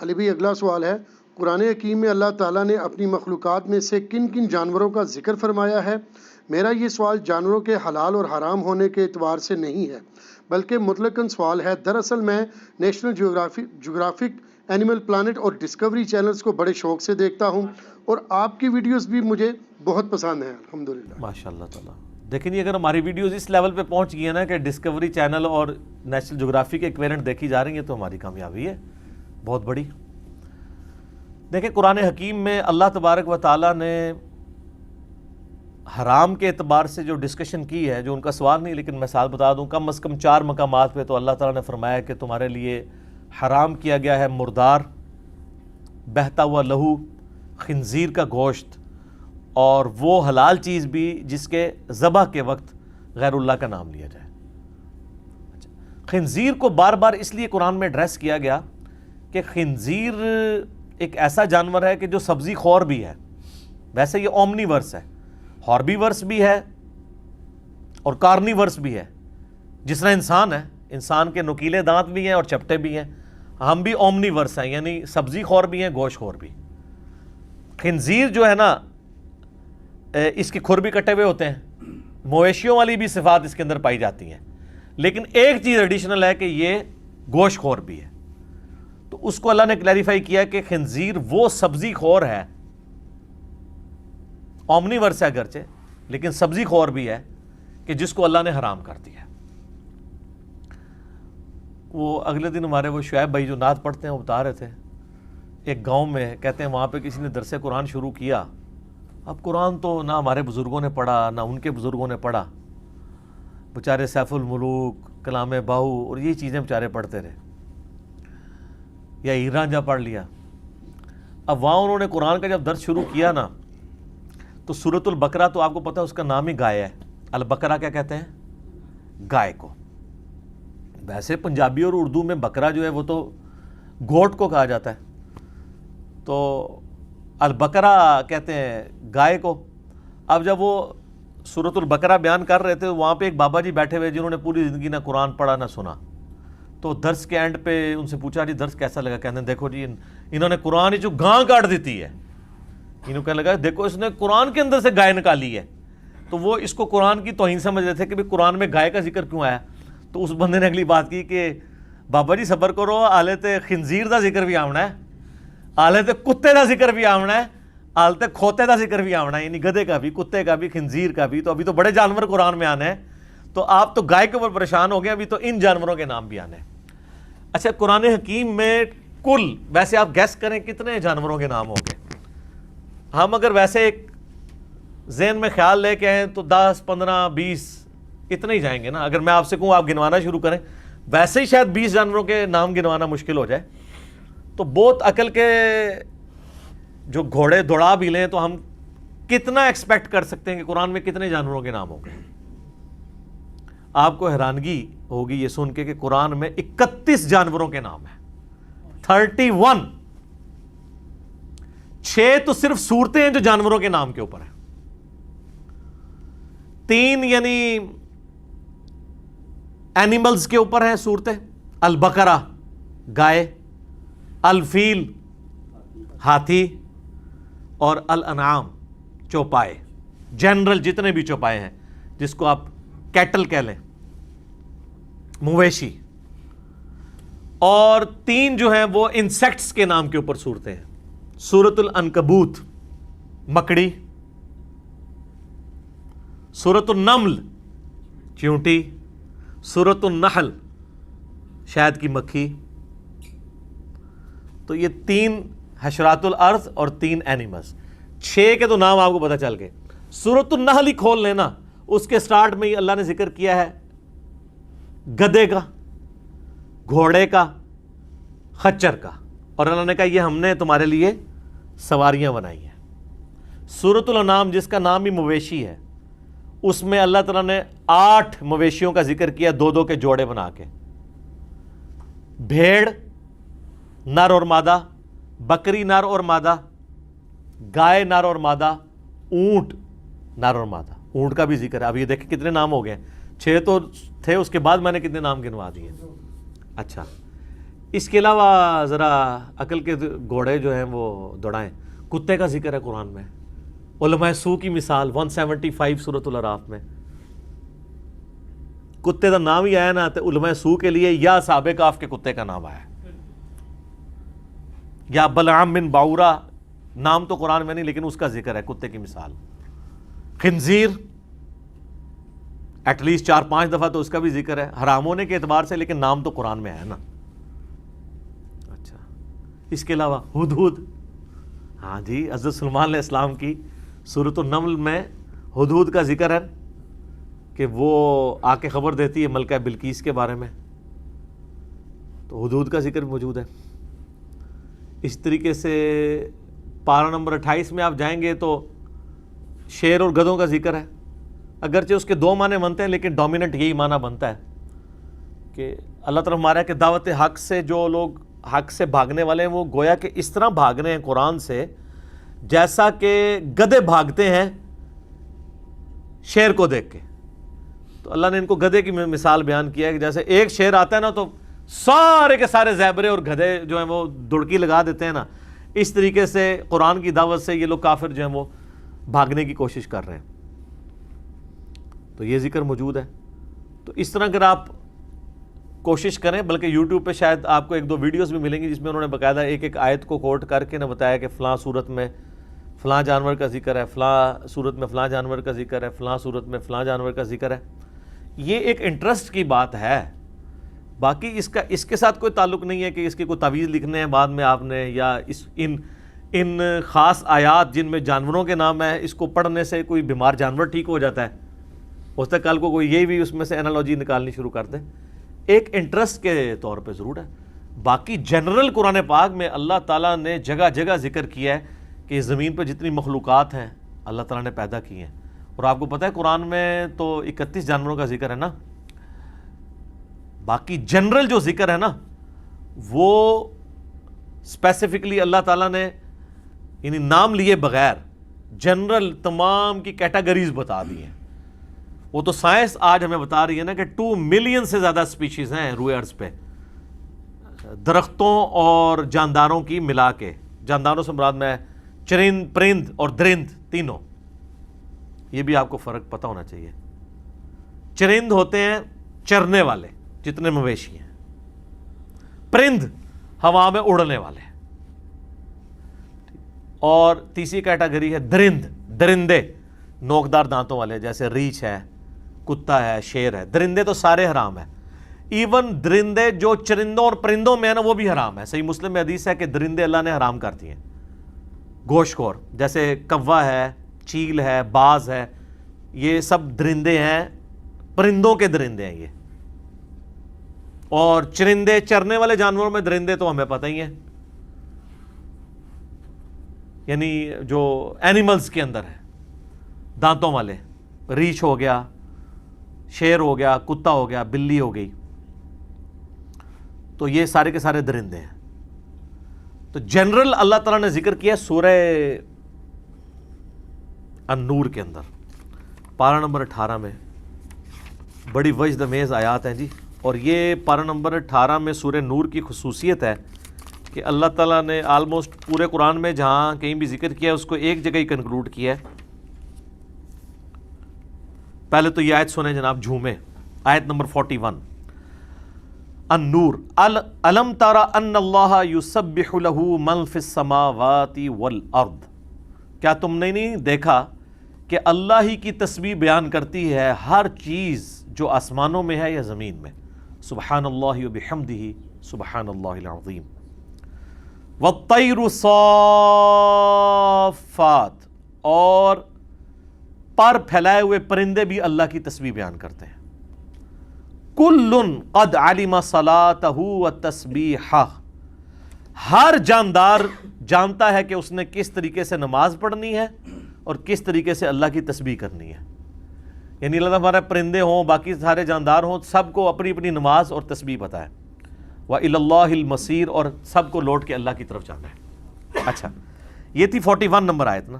علی بھائی اگلا سوال ہے، قرآن حکیم میں اللہ تعالیٰ نے اپنی مخلوقات میں سے کن کن جانوروں کا ذکر فرمایا ہے؟ میرا یہ سوال جانوروں کے حلال اور حرام ہونے کے اعتبار سے نہیں ہے بلکہ مطلقاً سوال ہے۔ دراصل میں نیشنل جغرافک، اینیمل پلانٹ اور ڈسکوری چینلز کو بڑے شوق سے دیکھتا ہوں اور آپ کی ویڈیوز بھی مجھے بہت پسند ہیں الحمدللہ۔ ماشاء اللہ تعالیٰ، دیکھیں اگر ہماری ویڈیوز اس لیول پہ پہنچ گئی ہیں نا کہ ڈسکوری چینل اور نیشنل جغرافی کے ایکویرنٹ دیکھی جا رہی ہیں تو ہماری کامیابی ہے بہت بڑی۔ دیکھیں قرآن حکیم میں اللہ تبارک و تعالیٰ نے حرام کے اعتبار سے جو ڈسکشن کی ہے، جو ان کا سوال نہیں لیکن میں ساتھ بتا دوں، کم از کم 4 مقامات پہ تو اللہ تعالیٰ نے فرمایا کہ تمہارے لیے حرام کیا گیا ہے مردار، بہتا ہوا لہو، خنزیر کا گوشت، اور وہ حلال چیز بھی جس کے ذبح کے وقت غیر اللہ کا نام لیا جائے۔ خنزیر کو بار بار اس لیے قرآن میں ایڈریس کیا گیا کہ خنزیر ایک ایسا جانور ہے کہ جو سبزی خور بھی ہے۔ ویسے یہ اومنی ورس ہے، ہاربی ورس بھی ہے اور کارنی ورس بھی ہے، جس طرح انسان ہے، انسان کے نوکیلے دانت بھی ہیں اور چپٹے بھی ہیں، ہم بھی اومنی ورس ہیں، یعنی سبزی خور بھی ہیں، گوشت خور بھی۔ خنزیر جو ہے نا، اس کے کھر بھی کٹے ہوئے ہوتے ہیں، مویشیوں والی بھی صفات اس کے اندر پائی جاتی ہیں، لیکن ایک چیز ایڈیشنل ہے کہ یہ گوشت خور بھی ہے۔ تو اس کو اللہ نے کلیریفائی کیا کہ خنزیر وہ سبزی خور ہے، اومنی ورس ہے اگرچہ لیکن سبزی خور بھی ہے، کہ جس کو اللہ نے حرام کر دیا۔ وہ اگلے دن ہمارے وہ شعیب بھائی جو نعت پڑھتے ہیں وہ بتا رہے تھے، ایک گاؤں میں کہتے ہیں وہاں پہ کسی نے درس قرآن شروع کیا۔ اب قرآن تو نہ ہمارے بزرگوں نے پڑھا نہ ان کے بزرگوں نے پڑھا، بیچارے سیف الملوک، کلام باہو اور یہ چیزیں بیچارے پڑھتے رہے، یا ہیر رانجھا پڑھ لیا۔ اب وہاں انہوں نے قرآن کا جب درس شروع کیا نا، تو سورۃ البقرہ تو آپ کو پتہ ہے اس کا نام ہی گائے ہے۔ البقرہ کیا کہتے ہیں؟ گائے کو۔ ویسے پنجابی اور اردو میں بکرا جو ہے وہ تو گوٹ کو کہا جاتا ہے، تو البقرہ کہتے ہیں گائے کو۔ اب جب وہ سورۃ البقرہ بیان کر رہے تھے، وہاں پہ ایک بابا جی بیٹھے ہوئے جنہوں نے پوری زندگی نہ قرآن پڑھا نہ سنا، تو درس کے اینڈ پہ ان سے پوچھا جی درس کیسا لگا؟ کہتے ہیں دیکھو جی انہوں نے قرآن جو گاں کاٹ دیتی ہے، انہوں کہنے لگا دیکھو اس نے قرآن کے اندر سے گائے نکالی ہے۔ تو وہ اس کو قرآن کی توہین سمجھ رہے تھے کہ قرآن میں گائے کا ذکر کیوں آیا؟ تو اس بندے نے اگلی بات کی کہ بابا جی صبر کرو، آلت خنزیر دا ذکر بھی آمنا ہے، آلت کتے دا ذکر بھی آمنا ہے، آلت کھوتے دا ذکر بھی آمنا ہے، یعنی گدھے کا بھی، کتے کا بھی، خنزیر کا بھی۔ تو ابھی تو بڑے جانور قرآن میں آنے ہیں، تو آپ تو گائے کے اوپر پریشان ہو گئے، ابھی تو ان جانوروں کے نام بھی آنے ہیں۔ اچھا، قرآن حکیم میں کل ویسے آپ گیس کریں کتنے جانوروں کے نام ہوں گے؟ ہم اگر ویسے ایک ذہن میں خیال لے کے آئیں تو 10 15 20 اتنے ہی جائیں گے نا۔ اگر میں آپ سے کہوں آپ گنوانا شروع کریں، ویسے ہی شاید 20 جانوروں کے نام گنوانا مشکل ہو جائے۔ تو بہت عقل کے جو گھوڑے دوڑا بھی لیں تو ہم کتنا ایکسپیکٹ کر سکتے ہیں کہ قرآن میں کتنے جانوروں کے نام ہوں گے؟ آپ کو حیرانگی ہوگی یہ سن کے کہ قرآن میں 31 جانوروں کے نام ہیں، 31۔ 6 تو صرف صورتیں ہیں جو جانوروں کے نام کے اوپر ہیں، 3 یعنی اینیملز کے اوپر ہیں صورتیں، البقرہ گائے، الفیل ہاتھی، اور الانعام چوپائے، جنرل جتنے بھی چوپائے ہیں، جس کو آپ کیٹل کہہ لیں، مویشی۔ اور 3 جو ہیں وہ انسیکٹس کے نام کے اوپر صورتیں ہیں، سورۃ العنکبوت مکڑی، سورۃ النمل چیونٹی، سورۃ النحل شہد کی مکھی۔ تو یہ 3 حشرات الارض اور 3 اینیملز، 6 کے تو نام آپ کو پتہ چل گئے۔ سورۃ النحل ہی کھول لینا، اس کے سٹارٹ میں ہی اللہ نے ذکر کیا ہے گدھے کا، گھوڑے کا، خچر کا، اور اللہ نے کہا یہ ہم نے تمہارے لیے سواریاں بنائی ہیں۔ سورۃ الانعام جس کا نام ہی مویشی ہے، اس میں اللہ تعالیٰ نے 8 مویشیوں کا ذکر کیا، 2 کے جوڑے بنا کے، بھیڑ نر اور مادہ، بکری نر اور مادہ، گائے نر اور مادہ، اونٹ نر اور مادہ۔ اونٹ کا بھی ذکر ہے۔ اب یہ دیکھیں کتنے نام ہو گئے، 6 تو تھے، اس کے بعد میں نے کتنے نام گنوا دیے۔ اچھا، اس کے علاوہ ذرا عقل کے گھوڑے جو ہیں وہ دوڑائیں. کتے کا ذکر ہے قرآن میں. علماء سو کی مثال 175 سورۃ الاعراف میں. کتے کا نام ہی آیا نا تو علماء سو کے لیے یا اصحاب کہف کے کتے کا نام آیا, یا بلعام بن باورا, نام تو قرآن میں نہیں لیکن اس کا ذکر ہے کتے کی مثال. خنزیر ایٹ لیسٹ 4-5 دفعہ تو اس کا بھی ذکر ہے حرام ہونے کے اعتبار سے, لیکن نام تو قرآن میں ہے نا. اچھا, اس کے علاوہ ہدہد, ہاں جی, حضرت سلیمان علیہ السلام کی سورۃ النمل میں ہدہد کا ذکر ہے کہ وہ آ کے خبر دیتی ہے ملکہ بلقیس کے بارے میں, تو ہدہد کا ذکر موجود ہے. اس طریقے سے پارہ نمبر 28 میں آپ جائیں گے تو شیر اور گدھوں کا ذکر ہے. اگرچہ اس کے 2 معنی بنتے ہیں لیکن ڈومیننٹ یہی معنی بنتا ہے کہ اللہ تعالیٰ ہمارا ہے کہ دعوت حق سے جو لوگ حق سے بھاگنے والے ہیں وہ گویا کہ اس طرح بھاگ رہے ہیں قرآن سے جیسا کہ گدھے بھاگتے ہیں شیر کو دیکھ کے. تو اللہ نے ان کو گدھے کی مثال بیان کیا ہے کہ جیسے ایک شیر آتا ہے نا تو سارے کے سارے زیبرے اور گدھے جو ہیں وہ دڑکی لگا دیتے ہیں نا, اس طریقے سے قرآن کی دعوت سے یہ لوگ کافر جو ہیں وہ بھاگنے کی کوشش کر رہے ہیں. تو یہ ذکر موجود ہے. تو اس طرح اگر آپ کوشش کریں, بلکہ یوٹیوب پہ شاید آپ کو 1-2 ویڈیوز بھی ملیں گی جس میں انہوں نے باقاعدہ ایک آیت کو کوٹ کر کے نہ بتایا کہ فلاں صورت میں فلاں جانور کا ذکر ہے, فلاں صورت میں فلاں جانور کا ذکر ہے, فلاں صورت میں فلاں جانور کا ذکر ہے. یہ ایک انٹرسٹ کی بات ہے, باقی اس کے ساتھ کوئی تعلق نہیں ہے کہ اس کی کوئی تعویذ لکھنے ہیں بعد میں آپ نے, یا ان خاص آیات جن میں جانوروں کے نام ہے اس کو پڑھنے سے کوئی بیمار جانور ٹھیک ہو جاتا ہے. ہو سکتا ہے کل کو کوئی یہ بھی اس میں سے انالوجی نکالنی شروع کر دے. ایک انٹرسٹ کے طور پہ ضرور ہے. باقی جنرل قرآن پاک میں اللہ تعالیٰ نے جگہ جگہ ذکر کیا ہے کہ زمین پہ جتنی مخلوقات ہیں اللہ تعالیٰ نے پیدا کی ہیں. اور آپ کو پتہ ہے قرآن میں تو 31 جانوروں کا ذکر ہے نا. باقی جنرل جو ذکر ہے نا وہ اسپیسیفکلی اللہ تعالیٰ نے یعنی نام لیے بغیر جنرل تمام کی کیٹیگریز بتا دی ہیں. وہ تو سائنس آج ہمیں بتا رہی ہے نا کہ 2 ملین سے زیادہ سپیشیز ہیں روئے ارض پہ, درختوں اور جانداروں کی ملا کے. جانداروں سے مراد میں چرند, پرند اور درند تینوں. یہ بھی آپ کو فرق پتہ ہونا چاہیے. چرند ہوتے ہیں چرنے والے جتنے مویشی ہیں, پرند ہوا میں اڑنے والے, اور تیسری کیٹیگری ہے درند, درندے نوکدار دانتوں والے جیسے ریچھ ہے, کتا ہے, شیر ہے. درندے تو سارے حرام ہیں. ایون درندے جو چرندوں اور پرندوں میں ہیں نا وہ بھی حرام ہے. صحیح مسلم میں حدیث ہے کہ درندے اللہ نے حرام کر دیے گوشت خور, جیسے کوا ہے, چیل ہے, باز ہے, یہ سب درندے ہیں, پرندوں کے درندے ہیں یہ. اور چرندے چرنے والے جانوروں میں درندے تو ہمیں پتہ ہی ہیں, یعنی جو اینیملز کے اندر ہے دانتوں والے, ریچھ ہو گیا, شیر ہو گیا, کتا ہو گیا, بلی ہو گئی, تو یہ سارے کے سارے درندے ہیں. تو جنرل اللہ تعالیٰ نے ذکر کیا سورہ النور کے اندر پارہ نمبر 18 میں. بڑی وجد امیز آیات ہیں جی. اور یہ پارہ نمبر 18 میں سورہ نور کی خصوصیت ہے کہ اللہ تعالیٰ نے آلموسٹ پورے قرآن میں جہاں کہیں بھی ذکر کیا اس کو ایک جگہ ہی کنکلوڈ کیا ہے. پہلے تو یہ آیت سنیں جناب, جھومے, آیت نمبر 41 النور. الم تر ان اللہ یسبح له من فی السماوات والارض. کیا تم نے نہیں دیکھا کہ اللہ ہی کی تسبیح بیان کرتی ہے ہر چیز جو آسمانوں میں ہے یا زمین میں. سبحان اللہ وبحمدہ سبحان اللہ العظیم. والطیر صافات, اور پر پھیلائے ہوئے پرندے بھی اللہ کی تسبیح بیان کرتے ہیں. کل قد علم صلاتہ وتسبیحہ, ہر جاندار جانتا ہے کہ اس نے کس طریقے سے نماز پڑھنی ہے اور کس طریقے سے اللہ کی تسبیح کرنی ہے. یعنی اللہ ہمارے پرندے ہوں, باقی سارے جاندار ہوں, سب کو اپنی اپنی نماز اور تسبیح پتہ ہے. وَإِلَى اللَّهِ الْمَصِيرُ, اور سب کو لوٹ کے اللہ کی طرف جانا ہے. اچھا, یہ تھی 41 نمبر آیت نا.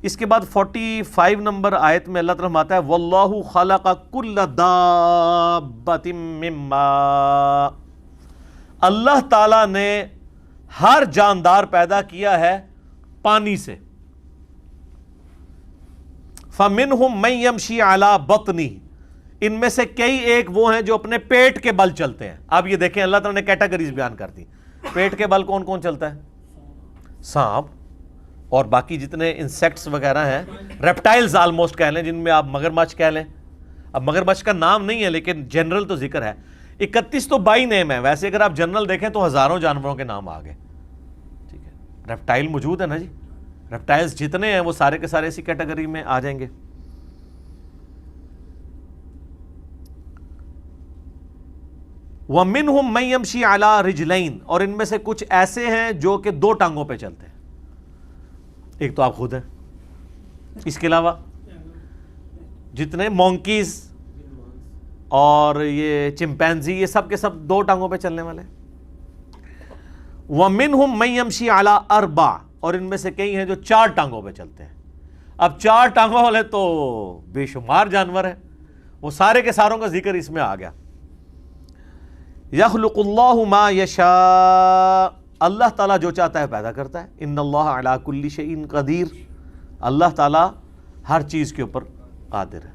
اس کے بعد 45 نمبر آیت میں اللہ تعالیٰ فرماتا ہے وَاللَّهُ خَلَقَ كُلَّ دَابَّةٍ مِّن مَّاءٍ. اللہ تعالیٰ نے ہر جاندار پیدا کیا ہے پانی سے. فَمِنْهُمْ مَنْ يَمْشِي عَلَى بَطْنِهِ, ان میں سے کئی ایک وہ ہیں جو اپنے پیٹ کے بل چلتے ہیں. اب یہ دیکھیں اللہ تعالیٰ نے کیٹیگریز بیان کر دی. پیٹ کے بل کون کون چلتا ہے؟ سانپ اور باقی جتنے انسیکٹس وغیرہ ہیں, ریپٹائلز آلموسٹ کہہ لیں, جن میں آپ مگرمچھ کہہ لیں. اب مگرمچھ کا نام نہیں ہے لیکن جنرل تو ذکر ہے. 31 تو بائی نیم ہے, ویسے اگر آپ جنرل دیکھیں تو ہزاروں جانوروں کے نام آ گئے. ٹھیک ہے, ریپٹائل موجود ہے نا جی, ریپٹائلز جتنے ہیں وہ سارے کے سارے اسی کیٹیگری میں آ جائیں گے. وَمِنْهُمْ مَنْ يَمْشِي عَلَى رِجْلَيْنِ, اور ان میں سے کچھ ایسے ہیں جو کہ 2 ٹانگوں پہ چلتے ہیں. ایک تو آپ خود ہیں, اس کے علاوہ جتنے مونکیز اور یہ چمپینزی, یہ سب کے سب 2 ٹانگوں پہ چلنے والے. وَمِنْهُمْ مَنْ يَمْشِي عَلَى 4, اور ان میں سے کئی ہیں جو 4 ٹانگوں پہ چلتے ہیں. اب 4 ٹانگوں والے تو بے شمار جانور ہیں, وہ سارے کے ساروں کا ذکر اس میں آ گیا. یخلق اللہ ما یشاء, اللہ تعالیٰ جو چاہتا ہے پیدا کرتا ہے. ان اللہ علی کل شیء قدیر, اللہ تعالیٰ ہر چیز کے اوپر قادر ہے.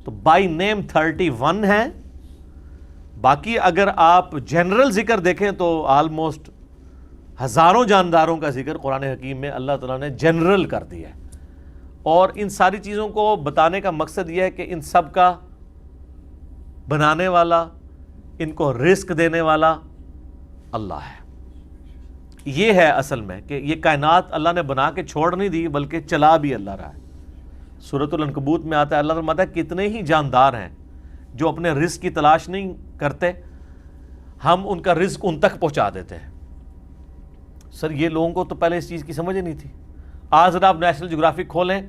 تو بائی نیم 31 ہے. باقی اگر آپ جنرل ذکر دیکھیں تو آلموسٹ ہزاروں جانداروں کا ذکر قرآن حکیم میں اللہ تعالیٰ نے جنرل کر دیا ہے. اور ان ساری چیزوں کو بتانے کا مقصد یہ ہے کہ ان سب کا بنانے والا, ان کو رزق دینے والا اللہ ہے. یہ ہے اصل میں کہ یہ کائنات اللہ نے بنا کے چھوڑ نہیں دی بلکہ چلا بھی اللہ رہا ہے. سورۃ العنکبوت میں آتا ہے, اللہ فرماتا ہے کتنے ہی جاندار ہیں جو اپنے رزق کی تلاش نہیں کرتے, ہم ان کا رزق ان تک پہنچا دیتے ہیں. سر یہ لوگوں کو تو پہلے اس چیز کی سمجھ نہیں تھی. آج ذرا آپ نیشنل جغرافک کھولیں,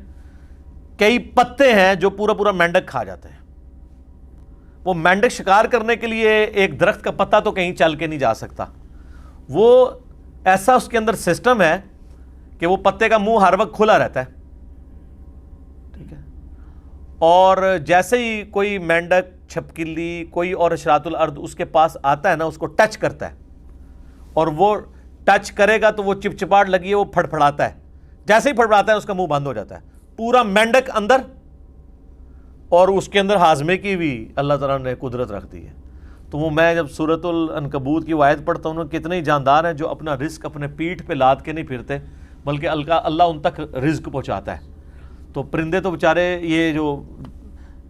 کئی پتے ہیں جو پورا پورا مینڈک کھا جاتے ہیں. وہ مینڈک شکار کرنے کے لیے ایک درخت کا پتا تو کہیں چل کے نہیں جا سکتا. وہ ایسا اس کے اندر سسٹم ہے کہ وہ پتے کا منہ ہر وقت کھلا رہتا ہے. ٹھیک ہے, اور جیسے ہی کوئی مینڈک, چھپکلی, کوئی اور حشرات الارض اس کے پاس آتا ہے نا, اس کو ٹچ کرتا ہے, اور وہ ٹچ کرے گا تو وہ چپچپاہٹ لگی ہے, وہ پھڑپھڑاتا ہے. جیسے ہی پھڑپھڑاتا ہے اس کا منہ بند ہو جاتا ہے. پورا مینڈک اندر, اور اس کے اندر ہاضمے کی بھی اللہ تعالیٰ نے قدرت رکھ دی ہے. تو وہ میں جب سورۃ العنکبوت کی آیت پڑھتا ہوں, کتنے ہی جاندار ہیں جو اپنا رزق اپنے پیٹھ پہ لاد کے نہیں پھرتے بلکہ اللہ ان تک رزق پہنچاتا ہے. تو پرندے تو بیچارے, یہ جو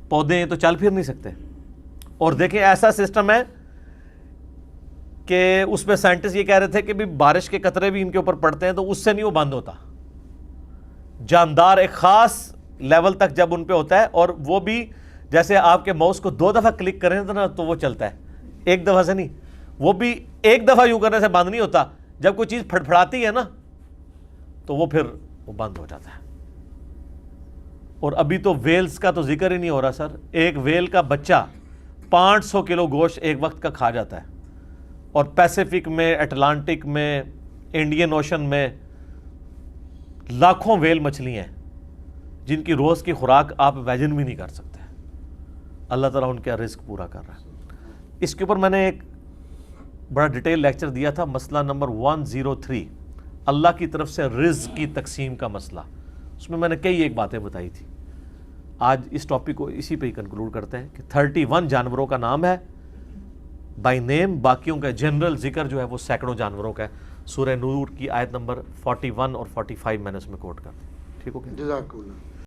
پودے ہیں تو چل پھر نہیں سکتے. اور دیکھیں ایسا سسٹم ہے کہ اس میں سائنٹسٹ یہ کہہ رہے تھے کہ بھی بارش کے قطرے بھی ان کے اوپر پڑتے ہیں تو اس سے نہیں وہ بند ہوتا. جاندار ایک خاص لیول تک جب ان پہ ہوتا ہے, اور وہ بھی جیسے آپ کے ماؤس کو 2 دفعہ کلک کریں تو وہ چلتا ہے, 1 دفعہ سے نہیں. وہ بھی 1 دفعہ یوں کرنے سے بند نہیں ہوتا, جب کوئی چیز پھڑپھڑاتی ہے نا تو وہ پھر وہ بند ہو جاتا ہے. اور ابھی تو ویلز کا تو ذکر ہی نہیں ہو رہا سر. ایک ویل کا بچہ 500 کلو گوشت ایک وقت کا کھا جاتا ہے, اور پیسیفک میں, اٹلانٹک میں, انڈین اوشن میں لاکھوں ویل مچھلیاں ہیں جن کی روز کی خوراک آپ امیجن بھی نہیں کر سکتے. اللہ تعالیٰ ان کا رزق پورا کر رہا ہے. اس کے اوپر میں نے ایک بڑا ڈیٹیل لیکچر دیا تھا, مسئلہ نمبر 103, اللہ کی طرف سے رزق کی تقسیم کا مسئلہ. اس میں نے کئی ایک باتیں بتائی تھی. آج اس ٹاپک کو اسی پہ ہی کنکلوڈ کرتے ہیں کہ 31 جانوروں کا نام ہے بائی نیم, باقیوں کا جنرل ذکر جو ہے وہ سینکڑوں جانوروں کا ہے. سورہ نور کی آیت نمبر 41 اور 45 میں نے اس میں کوٹ کر دی. ٹھیک ہو گیا. جزاک اللہ.